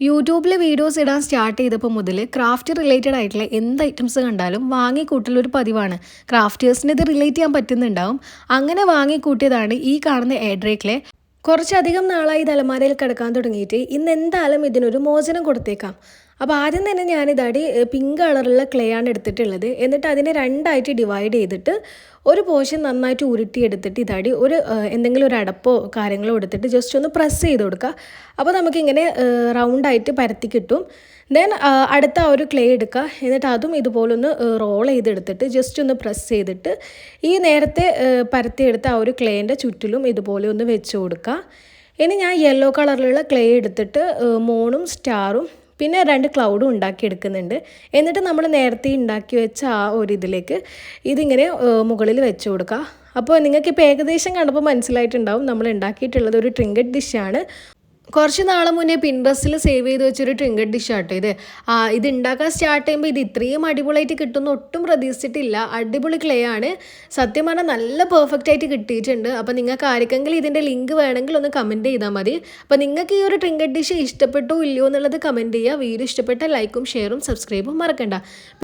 യൂട്യൂബിൽ വീഡിയോസ് ഇടാൻ സ്റ്റാർട്ട് ചെയ്തപ്പോൾ മുതൽ ക്രാഫ്റ്റ് റിലേറ്റഡ് ആയിട്ടുള്ള എന്ത് ഐറ്റംസ് കണ്ടാലും വാങ്ങിക്കൂട്ടലൊരു പതിവാണ്. ക്രാഫ്റ്റേഴ്സിന് ഇത് റിലേറ്റ് ചെയ്യാൻ പറ്റുന്നുണ്ടാവും. അങ്ങനെ വാങ്ങിക്കൂട്ടിയതാണ് ഈ കാണുന്ന എയർഡ്രേക്കിലെ. കുറച്ചധികം നാളായി ഇത് അലമാരയിൽ കിടക്കാൻ തുടങ്ങിയിട്ട് ഇന്ന് എന്തായാലും ഇതിനൊരു മോചനം കൊടുത്തേക്കാം. അപ്പോൾ ആദ്യം തന്നെ ഞാനിതാടി പിങ്ക് കളറുള്ള ക്ലേ ആണ് എടുത്തിട്ടുള്ളത്. എന്നിട്ട് അതിനെ രണ്ടായിട്ട് ഡിവൈഡ് ചെയ്തിട്ട് ഒരു പോർഷൻ നന്നായിട്ട് ഉരുട്ടിയെടുത്തിട്ട് ഇതാടി എന്തെങ്കിലും ഒരു അടപ്പോ കാര്യങ്ങളോ എടുത്തിട്ട് ജസ്റ്റ് ഒന്ന് പ്രസ് ചെയ്ത് കൊടുക്കുക. അപ്പോൾ നമുക്കിങ്ങനെ റൗണ്ടായിട്ട് പരത്തി കിട്ടും. ദെൻ അടുത്ത ഒരു ക്ലേ എടുക്കുക. എന്നിട്ട് അതും ഇതുപോലൊന്ന് റോൾ ചെയ്തെടുത്തിട്ട് ജസ്റ്റ് ഒന്ന് പ്രസ് ചെയ്തിട്ട് ഈ നേരത്തെ പരത്തിയെടുത്ത ആ ഒരു ക്ലേൻ്റെ ചുറ്റിലും ഇതുപോലെ ഒന്ന് വെച്ച് കൊടുക്കുക. ഇനി ഞാൻ യെല്ലോ കളറിലുള്ള ക്ലേ എടുത്തിട്ട് മൂണും സ്റ്റാറും പിന്നെ 2 ക്ലൗഡും ഉണ്ടാക്കിയെടുക്കുന്നുണ്ട്. എന്നിട്ട് നമ്മൾ നേരത്തെ ഉണ്ടാക്കി വെച്ച ആ ഒരു ഇതിലേക്ക് ഇതിങ്ങനെ മുകളിൽ വെച്ച് കൊടുക്കുക. അപ്പോൾ നിങ്ങൾക്കിപ്പോൾ ഏകദേശം കണ്ടപ്പോൾ മനസ്സിലായിട്ടുണ്ടാവും നമ്മൾ ഉണ്ടാക്കിയിട്ടുള്ളത് ഒരു ട്രിങ്കറ്റ് ഡിഷാണ്. കുറച്ച് നാളെ മുന്നേ പിൻട്രസ്റ്റിൽ സേവ് ചെയ്ത് വെച്ചൊരു ട്രിങ്കറ്റ് ഡിഷാട്ടോ ഇത്. ഇത് ഉണ്ടാക്കാൻ സ്റ്റാർട്ട് ചെയ്യുമ്പോൾ ഇത് ഇത്രയും അടിപൊളിയായിട്ട് കിട്ടുമെന്ന് ഒട്ടും പ്രതീക്ഷിച്ചിട്ടില്ല. അടിപൊളി ക്ലേ ആണ്. സത്യം പറഞ്ഞാൽ നല്ല പെർഫെക്റ്റ് ആയിട്ട് കിട്ടിയിട്ടുണ്ട്. അപ്പോൾ നിങ്ങൾക്ക് ആർക്കെങ്കിലും ഇതിൻ്റെ ലിങ്ക് വേണമെങ്കിൽ ഒന്ന് കമൻറ്റ് ചെയ്താൽ മതി. അപ്പോൾ നിങ്ങൾക്ക് ഈ ഒരു ട്രിങ്കറ്റ് ഡിഷ് ഇഷ്ടപ്പെട്ടോ ഇല്ലയോ എന്നുള്ളത് കമൻറ്റ് ചെയ്യുക. വീഡിയോ ഇഷ്ടപ്പെട്ട ലൈക്കും ഷെയറും സബ്സ്ക്രൈബും മറക്കണ്ട.